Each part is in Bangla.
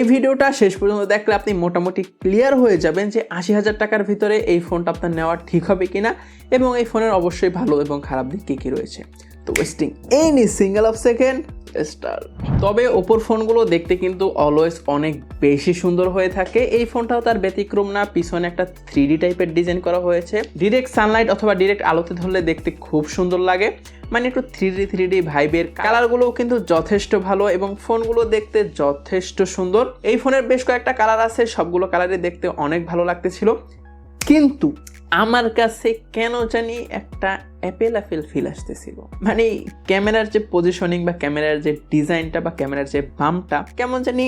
এই ভিডিওটা শেষ পর্যন্ত দেখলে আপনি মোটামুটি ক্লিয়ার হয়ে যাবেন যে ৮০,০০০ টাকার ভিতরে এই ফোনটা আপনার নেওয়া ঠিক হবে কিনা এবং এই ফোনের অবশ্যই ভালো এবং খারাপ দিক কী কী রয়েছে। তো wasting any single of second star. তবে ওপোর ফোনগুলো দেখতে কিন্তু অলওয়েজ অনেক বেশি সুন্দর হয়ে থাকে। এই ফোনটাও তার ব্যতিক্রম না, পিছনে একটা 3D টাইপের ডিজাইন করা হয়েছে। ডিরেক্ট সানলাইট অথবা ডিরেক্ট আলোতে ধরলে দেখতে খুব সুন্দর লাগে, মানে একটু 3D ভাইবের। কালারগুলোও কিন্তু যথেষ্ট ভালো এবং ফোনগুলো দেখতে যথেষ্ট সুন্দর। এই ফোনের বেশ কয়েকটা কালার আছে, সবগুলো কালারই দেখতে অনেক ভালো লাগতেছিল, কিন্তু আমার কাছে কেন জানি একটা অ্যাপেল ফিল আসতেছিল। মানে ক্যামেরার যে পজিশনিং বা ক্যামেরার যে ডিজাইনটা বা ক্যামেরার যে বামটা কেমন জানি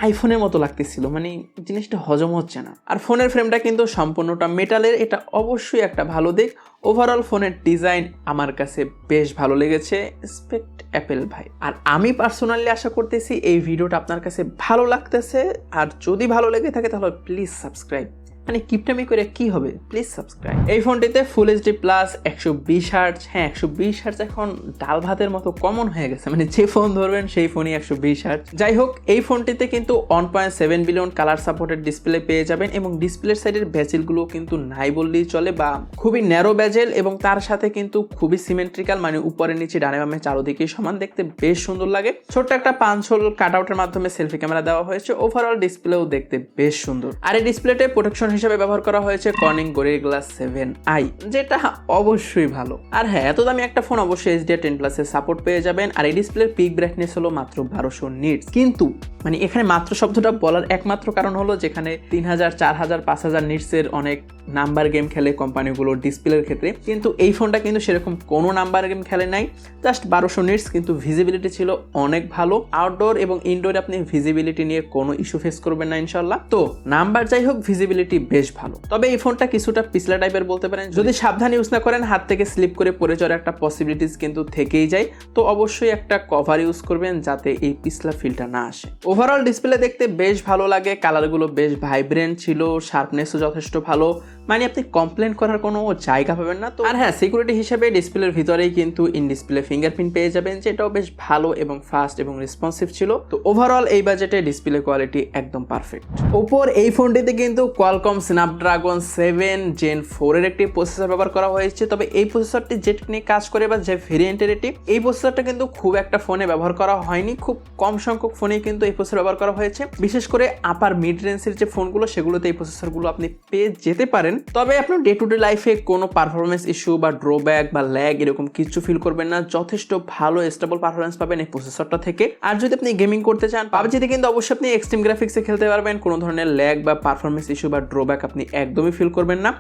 আইফোনের মতো লাগতেছিল, মানে জিনিসটা হজম হচ্ছে না। আর ফোনের ফ্রেমটা কিন্তু সম্পূর্ণটা মেটালের, এটা অবশ্যই একটা ভালো দিক। ওভারঅল ফোনের ডিজাইন আমার কাছে বেশ ভালো লেগেছে। রেসপেক্ট অ্যাপেল ভাই। আর আমি পার্সোনালি আশা করতেছি এই ভিডিওটা আপনার কাছে ভালো লাগতেছে, আর যদি ভালো লেগে থাকে তাহলে প্লিজ সাবস্ক্রাইব। মানে কিপটামি করে কি হবে, প্লিজ সাবস্ক্রাইব। এই ফোনটিতে ফুল এইচডি প্লাস 120 হার্টজ। হ্যাঁ, 120 হার্টজ এখন ডাল ভাতের মতো কমন হয়ে গেছে, মানে যে ফোন ধরবেন সেই ফোনই 120 হার্টজ। যাই হোক, এই ফোনটিতে কিন্তু 1.7 বিলিয়ন কালার সাপোর্টেড ডিসপ্লে পেয়ে যাবেন এবং ডিসপ্লের সাইডের ব্যাজেলগুলো কিন্তু নাই বললেই চলে, বা খুবই ন্যারো ব্যাজেল এবং তার সাথে কিন্তু খুবই সিমেট্রিক্যাল, মানে উপরে নিচে ডানে বামে চারোদিকেই সমান, দেখতে বেশ সুন্দর লাগে। ছোট্ট একটা 5 হোল কাটআউটের মাধ্যমে সেলফি ক্যামেরা দেওয়া হয়েছে। ওভারঅল ডিসপ্লেও দেখতে বেশ সুন্দর। আর এই ডিসপ্লেতে প্রোটেকশন হিসেবে ব্যবহার করা হয়েছে কর্নিং গোরিলা গ্লাস 7i, যেটা অবশ্যই ভালো। আর হ্যাঁ, এত দামি একটা ফোন অবশ্যই HDR10+ এর সাপোর্ট পেয়ে যাবেন। আর এই ডিসপ্লের পিক ব্রাইটনেস হলো মাত্র 1200 নিটস। কিন্তু মানে এখানে মাত্র শব্দটা বলার একমাত্র কারণ হলো যেখানে 3000, 4000, 5000 নিটসের অনেক নাম্বার গেম খেলে কোম্পানিগুলো ডিসপ্লের ক্ষেত্রে, কিন্তু এই ফোনটা কিন্তু সেরকম কোনো নাম্বার গেম খেলে নাই, জাস্ট 1200 নিটস। কিন্তু ভিজিবিলিটি ছিল অনেক ভালো। আউটডোর এবং ইনডোরে আপনি ভিজিবিলিটি নিয়ে কোনো ইস্যু ফেস করবেন না ইনশাল্লাহ। তো নাম্বার যাই হোক, ভিজিবিলিটি বেশ ভালো। তবে এই ফোনটা কিছুটা পিছলা টাইপের বলতে পারেন, যদি সাবধানে ইউজ না করেন হাত থেকে স্লিপ করে পড়ে যাওয়ার একটা পসিবিলিটিস কিন্তু থেকেই যায়। তো অবশ্যই একটা কভার ইউজ করবেন যাতে এই পিছলা ফিলটা না আসে। ওভারঅল ডিসপ্লে দেখতে বেশ ভালো লাগে, কালারগুলো বেশ ভাইব্রেন্ট ছিল, শার্পনেসও যথেষ্ট ভালো, মানে আপনি কমপ্লেন করার কোনো জায়গা পাবেন না। তো আর হ্যাঁ, সিকিউরিটি হিসেবে ডিসপ্লের ভিতরেই কিন্তু ইন ডিসপ্লে ফিঙ্গারপ্রিন্ট পেয়ে যাবেন, যেটাও বেশ ভালো এবং ফাস্ট এবং রেসপন্সিভ ছিল। তো ওভারঅল এই বাজেটে ডিসপ্লে কোয়ালিটি একদম পারফেক্ট। ওপোর এই ফোনটিতে কিন্তু কোয়ালকম স্ন্যাপড্রাগন 7 Gen 4 এর একটি প্রসেসর ব্যবহার করা হয়েছে। তবে এই প্রসেসরটি যে নিয়ে কাজ করে বা যে ভেরিয়েন্টের এটি, এই প্রসেসরটা কিন্তু খুব একটা ফোনে ব্যবহার করা হয়নি, খুব কম সংখ্যক ফোনেই কিন্তু এই প্রসেসর ব্যবহার করা হয়েছে। বিশেষ করে আপার মিড রেঞ্জের যে ফোনগুলো সেগুলোতে এই প্রসেসরগুলো আপনি পেয়ে যেতে পারেন। তবে আপনার ডে টু ডে লাইফে কোনো পারফরমেন্স ইস্যু বা ড্রব্যাক বা ল্যাগ এরকম কিছু ফিল করবেন না, যথেষ্ট ভালো স্টেবল পারফরমেন্স পাবেন এই প্রসেসরটা থেকে। আর যদি আপনি গেমিং করতে চান পাবজিতে কিন্তু অবশ্যই আপনি এক্সট্রিম গ্রাফিক্সে খেলতে পারবেন, কোনো ধরনের ল্যাগ বা পারফরমেন্স ইস্যু বা ড্রব্যাক আপনি একদমই ফিল করবেন না।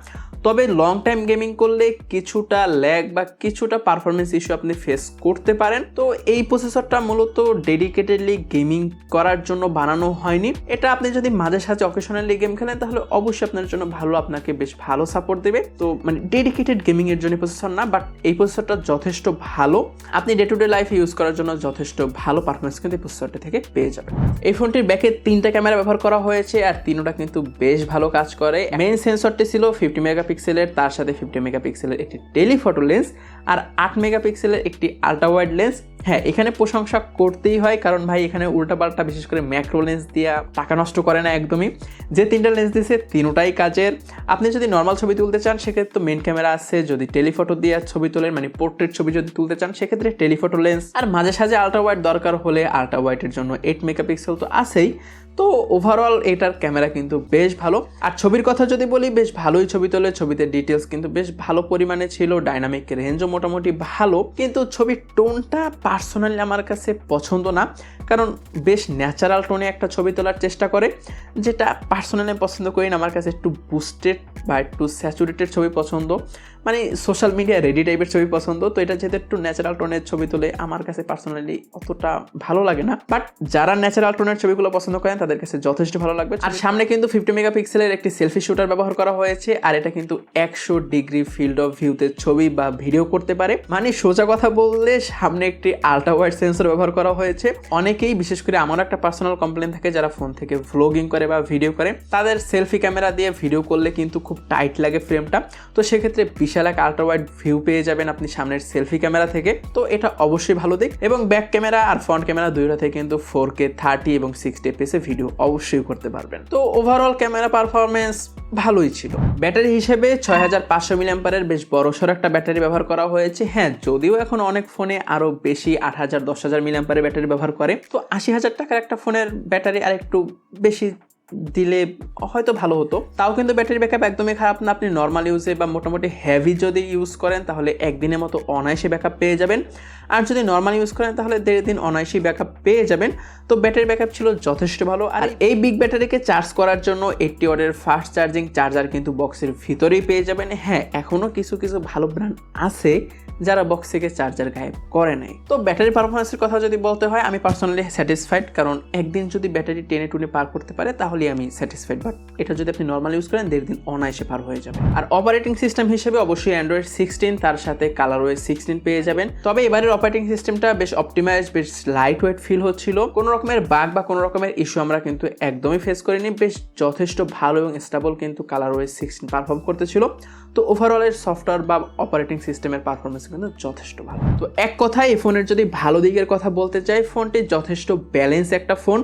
তবে লং টাইম গেমিং করলে কিছুটা ল্যাগ বা কিছুটা পারফরমেন্স ইস্যু আপনি ফেস করতে পারেন। তো এই প্রসেসরটা মূলত ডেডিকেটেডলি গেমিং করার জন্য বানানো হয়নি। এটা আপনি যদি মাঝে সাঝে অকেশনালি গেম খেলেন তাহলে অবশ্যই আপনার জন্য ভালো, আপনাকে বেশ ভালো সাপোর্ট দেবে। তো মানে ডেডিকেটেড গেমিং এর জন্য প্রসেসর না, বাট এই প্রসেসরটা যথেষ্ট ভালো, আপনি ডে টু ডে লাইফে ইউজ করার জন্য যথেষ্ট ভালো পারফরমেন্স কিন্তু এই প্রসেসরটা থেকে পেয়ে যাবেন। এই ফোনটির ব্যাকে 3টা ক্যামেরা ব্যবহার করা হয়েছে আর 3টা কিন্তু বেশ ভালো কাজ করে। মেইন সেন্সরটি ছিল 50 মেগাপিক্সেলের, তার সাথে 50 মেগাপিক্সেলের একটি টেলিফটো লেন্স আর 8 মেগাপিক্সেলের একটি আল্ট্রা ওয়াইড লেন্স। হ্যাঁ, এখানে প্রশংসা করতেই হয়, কারণ ভাই এখানে উল্টাপাল্টা বিশেষ করে ম্যাক্রো লেন্স দিয়ে টাকা নষ্ট করে না একদমই। যে 3টা লেন্স দিয়েছে 3টাই কাজের। আপনি যদি নর্মাল ছবি তুলতে চান সেক্ষেত্রে তো মেইন ক্যামেরা আছে, যদি টেলিফটো দিয়ে ছবি তোলেন মানে পোর্ট্রেট ছবি যদি তুলতে চান সেক্ষেত্রে টেলিফটো লেন্স, আর মাঝে সাঝে আল্ট্রা ওয়াইড দরকার হলে আল্ট্রা ওয়াইডের জন্য 8 মেগাপিক্সেল তো আছেই। তো ওভারঅল এটার ক্যামেরা কিন্তু বেশ ভালো। আর ছবির কথা যদি বলি, বেশ ভালোই ছবি তোলে, ছবিতে ডিটেলস কিন্তু বেশ ভালো পরিমাণে ছিল, ডাইনামিক রেঞ্জও মোটামুটি ভালো। কিন্তু ছবির টোনটা পার্সোনালি আমার কাছে পছন্দ না, কারণ বেশ ন্যাচারাল টোনে একটা ছবি তোলার চেষ্টা করে, যেটা পার্সোনালি পছন্দ করি না। আমার কাছে একটু বুস্টেড বা একটু স্যাচুরেটেড ছবি পছন্দ, মানে সোশ্যাল মিডিয়া রেডি টাইপের ছবি পছন্দ। তো এটা যেহেতু একটু ন্যাচারাল টোনের ছবি তোলে আমার কাছে পার্সোনালি অতটা ভালো লাগে না, বাট যারা ন্যাচারাল টোনের ছবিগুলো পছন্দ করেন তাদের কাছে যথেষ্ট ভালো লাগবে। আর সামনে কিন্তু 50 মেগাপিক্সেলের একটি সেলফি শুটার ব্যবহার করা হয়েছে, আর এটা কিন্তু 100 ডিগ্রি ফিল্ড অফ ভিউতে ছবি বা ভিডিও করতে পারে। মানে সোজা কথা বললে সামনে একটি আল্ট্রা ওয়াইড সেন্সর ব্যবহার করা হয়েছে। অনেকেই, বিশেষ করে আমার একটা পার্সোনাল কমপ্লেন থাকে, যারা ফোন থেকে ভ্লগিং করে বা ভিডিও করে তাদের সেলফি ক্যামেরা দিয়ে ভিডিও করলে কিন্তু খুব টাইট লাগে ফ্রেমটা। তো সেক্ষেত্রে বিশাল বিশাল এক আল্ট্রা ওয়াইড ভিউ পেয়ে যাবেন আপনি সামনের সেলফি ক্যামেরা থেকে, তো এটা অবশ্যই ভালো দিক। এবং ব্যাক ক্যামেরা আর ফ্রন্ট ক্যামেরা দুইটাতে কিন্তু 4K 30 এবং 60 fps এ ভিডিও অবশ্যই করতে পারবেন। তো ওভারঅল ক্যামেরা পারফরমেন্স ভালোই ছিল। ব্যাটারি হিসেবে 6500 mAh বেশ বড়সড় একটা ব্যাটারি ব্যবহার করা হয়েছে। হ্যাঁ, যদিও এখন অনেক ফোনে আরো বেশি 8000 10000 mAh ব্যাটারি ব্যবহার করে, তো 80000 টাকার একটা ফোনের ব্যাটারি আর একটু বেশি দিলে হয়তো ভালো হতো। তাও কিন্তু ব্যাটারি ব্যাকআপ একদমই খারাপ না। আপনি নর্মাল ইউজে বা মোটামুটি হেভি যদি ইউজ করেন তাহলে একদিনের মতো অনায়াসে ব্যাকআপ পেয়ে যাবেন, আর যদি নর্মাল ইউজ করেন তাহলে 1.5 দিন অনায়াসেই ব্যাকআপ পেয়ে যাবেন। তো ব্যাটারি ব্যাকআপ ছিল যথেষ্ট ভালো। আর এই বিগ ব্যাটারিকে চার্জ করার জন্য 80 ওয়াটের ফাস্ট চার্জিং চার্জার কিন্তু বক্সের ভিতরেই পেয়ে যাবেন। হ্যাঁ, এখনও কিছু কিছু ভালো ব্র্যান্ড আছে যারা বক্স থেকে চার্জার গায়েব করে নেয়। তো ব্যাটারি পারফরমেন্সের কথা যদি বলতে হয়, আমি পার্সোনালি স্যাটিসফাইড, কারণ একদিন যদি ব্যাটারি টেনে টুনে পার করতে পারে তাহলে আমি স্যাটিসফাইড। বাট এটা যদি আপনি নর্মাল ইউজ করেন 1.5 দিন অনায়াসে পার হয়ে যাবে। আর অপারেটিং সিস্টেম হিসেবে অবশ্যই অ্যান্ড্রয়েড 16, তার সাথে কালারওয়েজ 16 পেয়ে যাবেন। তবে এবারের অপারেটিং সিস্টেমটা বেশ অপটিমাইজ, বেশ লাইট ওয়েট ফিল হচ্ছিল। কোনো রকমের বাগ বা কোনো রকমের ইস্যু আমরা কিন্তু একদমই ফেস করিনি। বেশ যথেষ্ট ভালো এবং স্টেবল কিন্তু কালারওয়েজ 16 পারফর্ম করতেছিল। তো ওভারঅলের সফটওয়্যার বা অপারেটিং সিস্টেমের পারফরমেন্স কিন্তু যথেষ্ট ভালো। তো এক কথায় এই ফোনের যদি ভালো দিকের কথা বলতে চাই, ফোনটি যথেষ্ট ব্যালেন্স একটা ফোন,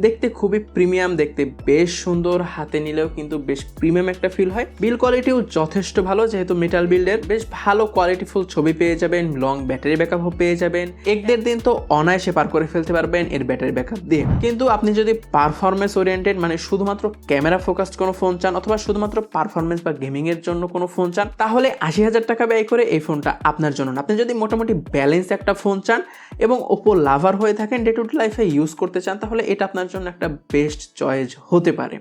দেখতে খুবই প্রিমিয়াম, দেখতে বেশ সুন্দর, হাতে নিলেও কিন্তু বেশ প্রিমিয়াম একটা ফিল হয়। বিল কোয়ালিটিও যথেষ্ট ভালো, যেহেতু মেটাল বিল্ডের বেশ ভালো কোয়ালিটিফুল ছবি পেয়ে যাবেন, লং ব্যাটারি ব্যাকআপও পেয়ে যাবেন। 1-1.5 দিন তো অনায়াসে পার করে ফেলতে পারবেন এর ব্যাটারি ব্যাকআপ দিয়ে। কিন্তু আপনি যদি পারফরমেন্স ওরিয়েন্টেড মানে শুধুমাত্র ক্যামেরা ফোকাসড কোনো ফোন চান, অথবা শুধুমাত্র পারফরমেন্স বা গেমিং এর জন্য কোনো ফোন চান, তাহলে 80,000 টাকা ব্যয় করে এই ফোনটা আপনার জন্য না। আপনি যদি মোটামুটি ব্যালেন্স একটা ফোন চান এবং ওপো লাভার হয়ে থাকেন, ডে টু ডে লাইফে ইউজ করতে চান, তাহলে এটা আপনার জন্য একটা বেস্ট চয়েস হতে পারে।